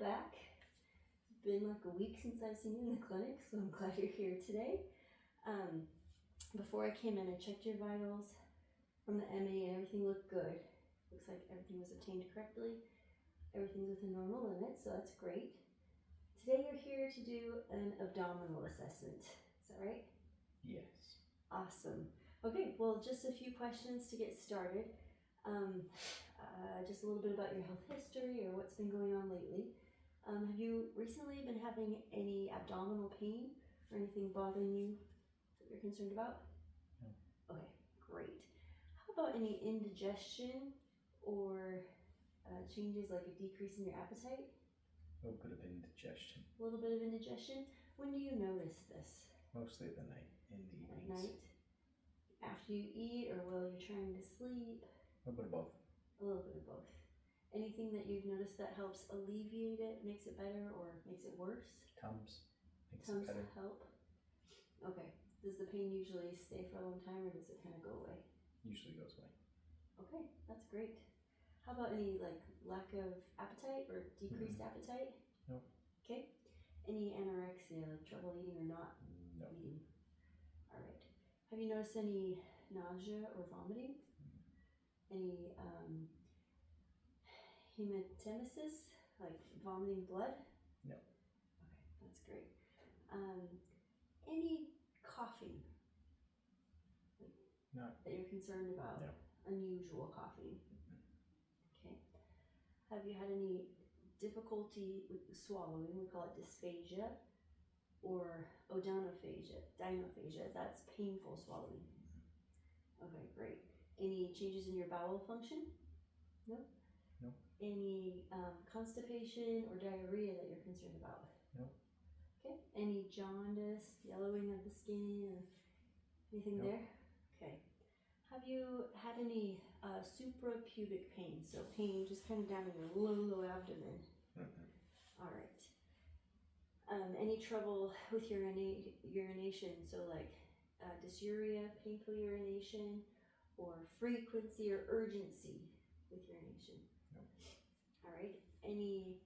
back. It's been like a week since I've seen you in the clinic, so I'm glad you're here today. Before I came in, I checked your vitals from the MA and everything looked good. Looks like everything was obtained correctly. Everything's within normal limits, so that's great. Today you're here to do an abdominal assessment. Is that right? Yes. Awesome. Okay, well, just a few questions to get started. Just a little bit about your health history or what's been going on lately. Have you recently been having any abdominal pain or anything bothering you that you're concerned about? No. Okay, great. How about any indigestion or changes like a decrease in your appetite? A little bit of indigestion. A little bit of indigestion. When do you notice this? Mostly at the night, in the At evenings. night? After you eat or while you're trying to sleep? A little bit of both. A little bit of both. Anything that you've noticed that helps alleviate it, makes it better, or makes it worse? Tums. Makes Tums it better. help? Okay. Does the pain usually stay for a long time or does it kind of go away? Usually goes away. Okay, that's great. How about any like lack of appetite or decreased appetite? No. Okay. Any anorexia, like trouble eating or not No. eating? All right. Have you noticed any nausea or vomiting? Any hematemesis, like vomiting blood? No. Okay, that's great. Any coughing Not. that you're concerned about? No. Unusual coughing? Okay. Have you had any difficulty with swallowing? We call it dysphagia or odonophagia. Dinophagia, that's painful swallowing. Okay, great. Any changes in your bowel function? No? No. Any constipation or diarrhea that you're concerned about? No. Okay. Any jaundice, yellowing of the skin, or anything No. there? Okay. Have you had any suprapubic pain? So pain just kind of down in your low abdomen. All right. Any trouble with urination? So like dysuria, painful urination, or frequency or urgency with urination? No. All right. Any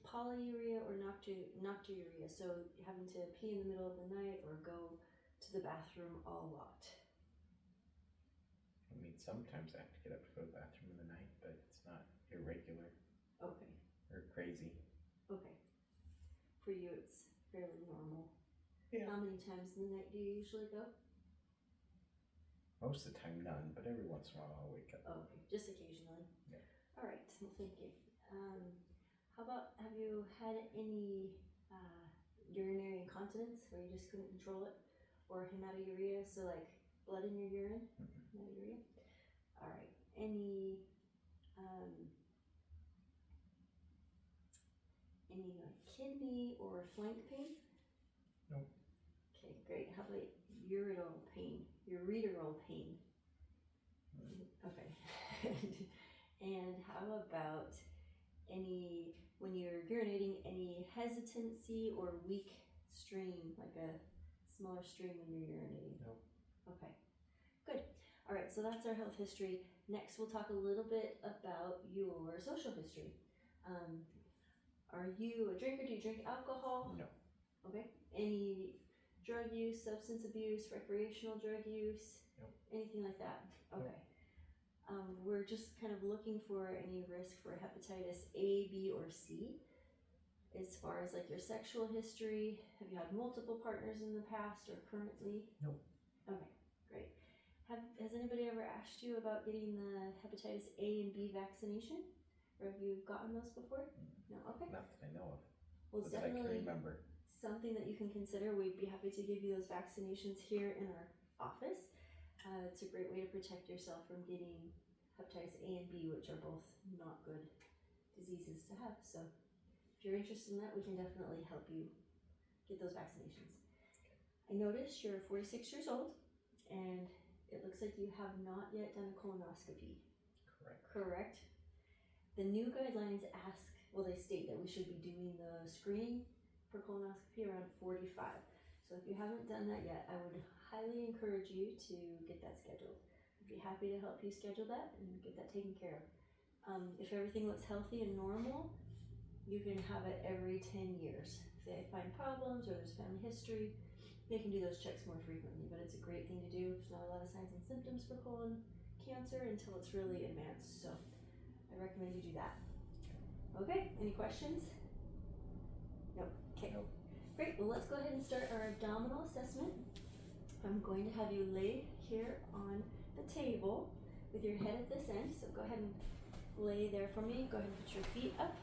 polyuria or nocturia? So having to pee in the middle of the night or go to the bathroom a lot? I mean, sometimes I have to get up to go to the bathroom in the night, but it's not irregular Okay. or crazy. Okay. For you, it's fairly normal. Yeah. How many times in the night do you usually go? Most of the time, none, but every once in a while I'll wake up. Oh, okay, just occasionally. Yeah. All right. Well, thank you. How about, have you had any urinary incontinence where you just couldn't control it, or hematuria, so like blood in your urine? Hematuria. All right. Any like kidney or flank pain? No. Okay, great. How about ureteral pain? Ureteral pain. Okay. And how about any, when you're urinating, any hesitancy or weak stream, like a smaller stream when you're urinating? No. Okay, good. All right, so that's our health history. Next, we'll talk a little bit about your social history. Are you a drinker? Do you drink alcohol? No. Okay. Any drug use, substance abuse, recreational drug use? No. Anything like that? Okay. We're just kind of looking for any risk for hepatitis A, B, or C. As far as like your sexual history, have you had multiple partners in the past or currently? No. Okay, great. Has anybody ever asked you about getting the hepatitis A and B vaccination? Or have you gotten those before? No? Okay. Not that I know of. Well, it's But I can definitely remember. something that you can consider. We'd be happy to give you those vaccinations here in our office. It's a great way to protect yourself from getting hepatitis A and B, which are both not good diseases to have. So if you're interested in that, we can definitely help you get those vaccinations. I noticed you're 46 years old, and it looks like you have not yet done a colonoscopy. Correct. Correct? The new guidelines they state that we should be doing the screening for colonoscopy around 45. So if you haven't done that yet, I would highly encourage you to get that scheduled. I'd be happy to help you schedule that and get that taken care of. If everything looks healthy and normal, you can have it every 10 years. If they find problems or there's family history, they can do those checks more frequently, but it's a great thing to do. There's not a lot of signs and symptoms for colon cancer until it's really advanced, so I recommend you do that. Okay, any questions? No. Okay. Nope. Great. Well, let's go ahead and start our abdominal assessment. I'm going to have you lay here on the table with your head at this end. So go ahead and lay there for me. Go ahead and put your feet up.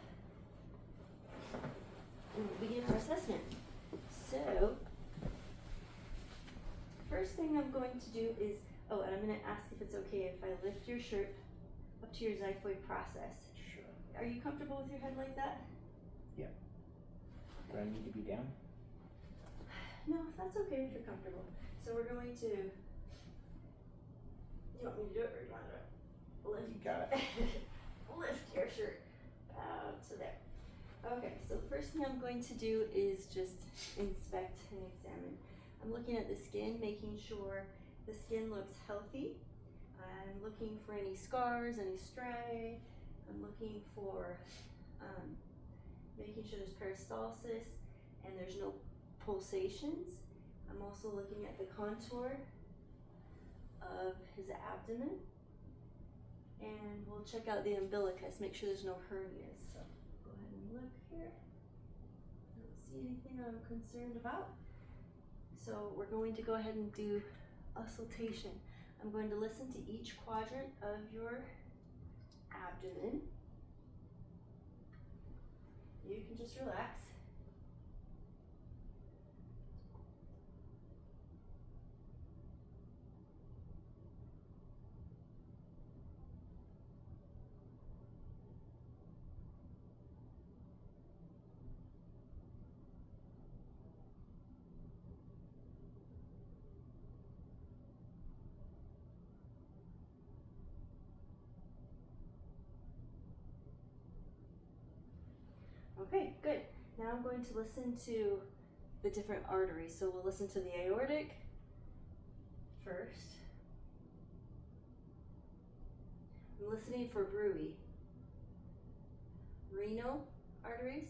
And we'll begin our assessment. So, first thing I'm going to do is, and I'm going to ask if it's okay if I lift your shirt up to your xiphoid process. Sure. Are you comfortable with your head like that? Yeah. Do I need to be down? No, that's okay if you're comfortable. So we're going to, you want me to do it or do you want to lift? You got it. Lift your shirt out to there. Okay, so the first thing I'm going to do is just inspect and examine. I'm looking at the skin, making sure the skin looks healthy. I'm looking for any scars, any stray. I'm looking for making sure there's peristalsis and there's no pulsations. I'm also looking at the contour of his abdomen, and we'll check out the umbilicus, make sure there's no hernias. So go ahead and look here. I don't see anything I'm concerned about. So we're going to go ahead and do auscultation. I'm going to listen to each quadrant of your abdomen. You can just relax. Okay, good. Now I'm going to listen to the different arteries. So we'll listen to the aortic first. I'm listening for bruit. Renal arteries.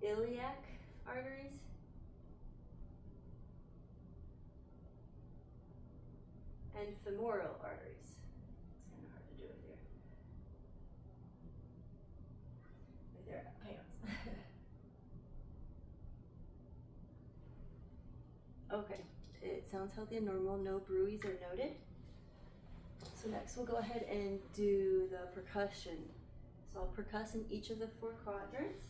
Iliac arteries. And femoral arteries. It's kind of hard to do it here. Right there, pants. Okay, it sounds healthy and normal. No bruits are noted. So next we'll go ahead and do the percussion. So I'll percuss in each of the 4 quadrants.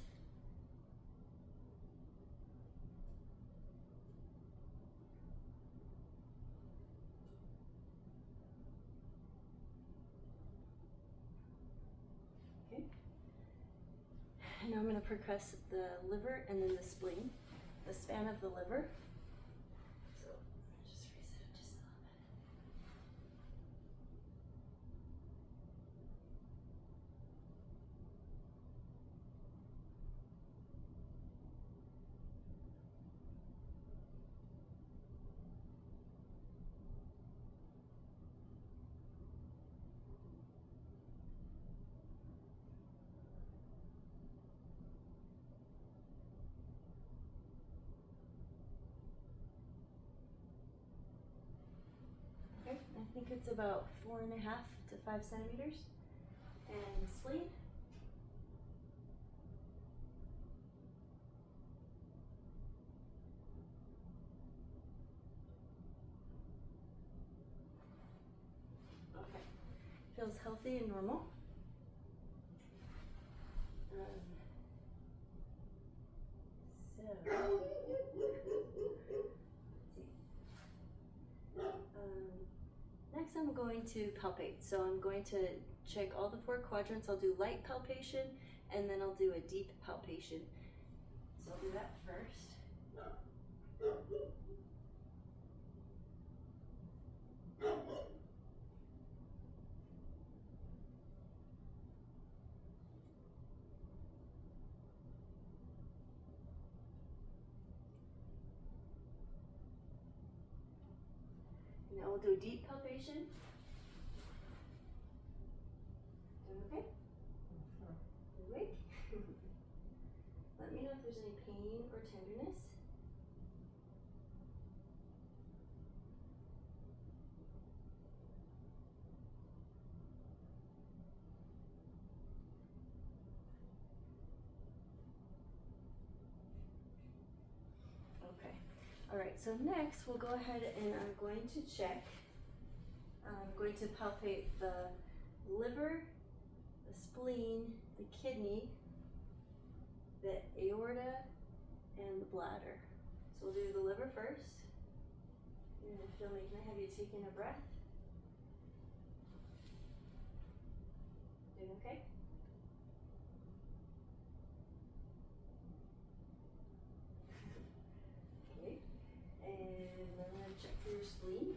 And now I'm going to percuss the liver and then the spleen, the span of the liver. So just raise it up just a little bit. Okay, I think it's about 4.5 to 5 centimeters. And spleen. Okay, feels healthy and normal. Next I'm going to palpate. So I'm going to check all the 4 quadrants. I'll do light palpation and then I'll do a deep palpation. So I'll do that first. Now we'll do deep palpation. Alright, so next we'll go ahead and I'm going to check. I'm going to palpate the liver, the spleen, the kidney, the aorta, and the bladder. So we'll do the liver first. And if you'll make, can I have you take in a breath? Doing okay? Okay. And then I'm going to check for your spleen.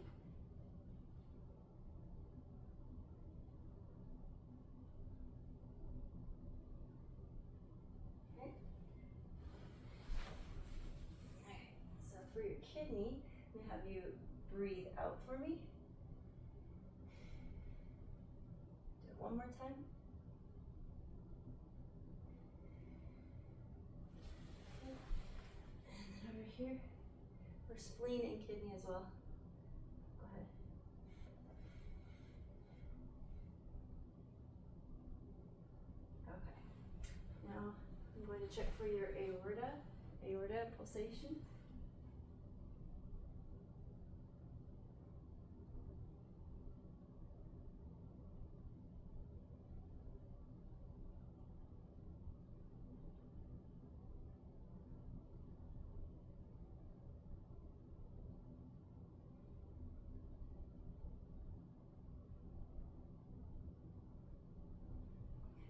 Okay. Alright, so for your kidney, I'm going to have you breathe out for me. Do it one more time. Okay. And then over here, for spleen and kidney as well. Go ahead. Okay. Now I'm going to check for your aorta pulsation.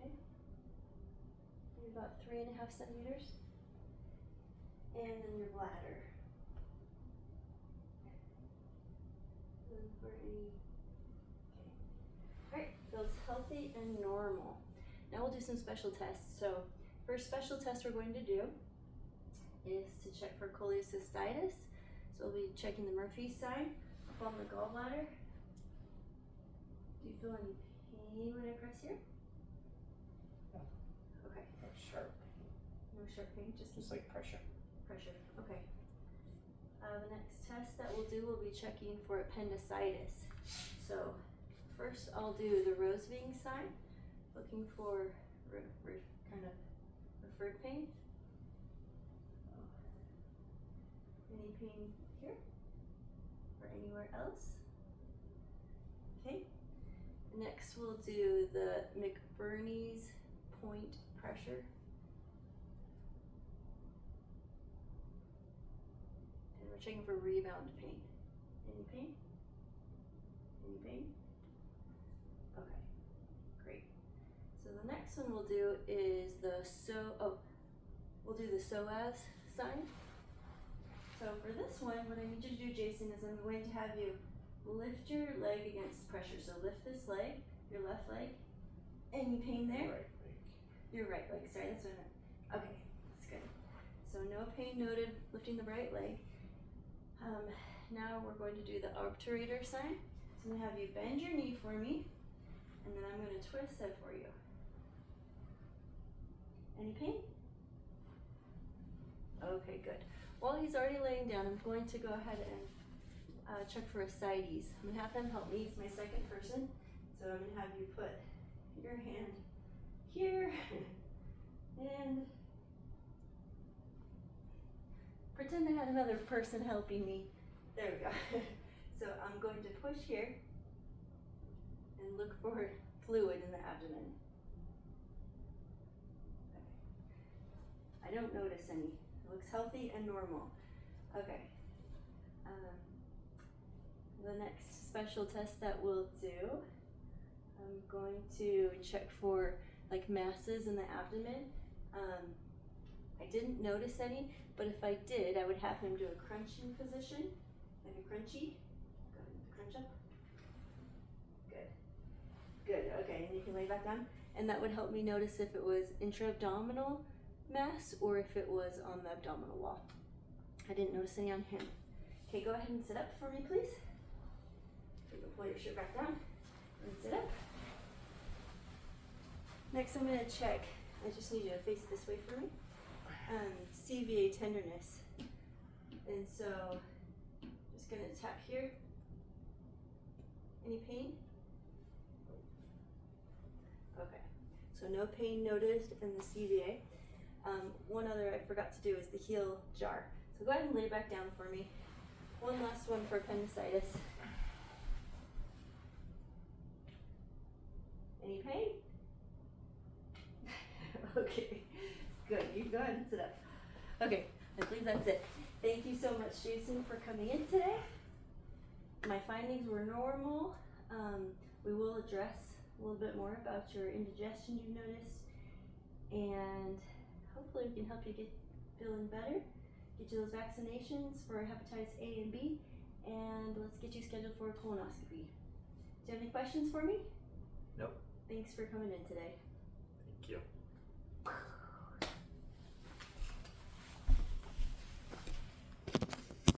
Okay. Maybe about 3.5 centimeters. And then your bladder. And for any, okay. Alright, feels healthy and normal. Now we'll do some special tests. So first special test we're going to do is to check for cholecystitis. So we'll be checking the Murphy sign up on the gallbladder. Do you feel any pain when I press here? No. Okay. No sharp. No sharp pain, just like pressure. pressure. Okay. The next test that we'll do will be checking for appendicitis. So first I'll do the Roseving sign, looking for kind of referred pain. Any pain here or anywhere else? Okay. Next we'll do the McBurney's point pressure. And we're checking for rebound pain. Any pain? Any pain? Okay, great. So the next one we'll do is we'll do the psoas sign. So for this one, what I need you to do, Jason, is I'm going to have you lift your leg against pressure. So lift this leg, your left leg. Any pain there? Right leg. Your right leg, sorry, that's what I meant. Okay, that's good. So no pain noted, lifting the right leg. Now we're going to do the obturator sign. So I'm going to have you bend your knee for me, and then I'm going to twist that for you. Any pain? Okay, good. While he's already laying down, I'm going to go ahead and check for ascites. I'm going to have them help me. He's my second person. So I'm going to have you put your hand here and pretend I had another person helping me. There we go. So I'm going to push here and look for fluid in the abdomen. Okay. I don't notice any. It looks healthy and normal. Okay. The next special test that we'll do, I'm going to check for like masses in the abdomen. I didn't notice any, but if I did, I would have him do a crunching position, like a crunchy. Go ahead and crunch up. Good. Good, okay, and you can lay back down. And that would help me notice if it was intra-abdominal mass or if it was on the abdominal wall. I didn't notice any on him. Okay, go ahead and sit up for me, please. You can pull your shirt back down and sit up. Next, I'm going to check. I just need you to face this way for me. CVA tenderness. And so, just going to tap here. Any pain? Okay. So no pain noticed in the CVA. One other I forgot to do is the heel jar. So go ahead and lay back down for me. One last one for appendicitis. Any pain? Okay, good. You go ahead and sit up. Okay, I believe that's it. Thank you so much, Jason, for coming in today. My findings were normal. We will address a little bit more about your indigestion you've noticed, and hopefully we can help you get feeling better, get you those vaccinations for hepatitis A and B, and let's get you scheduled for a colonoscopy. Do you have any questions for me? Nope. Thanks for coming in today. Thank you.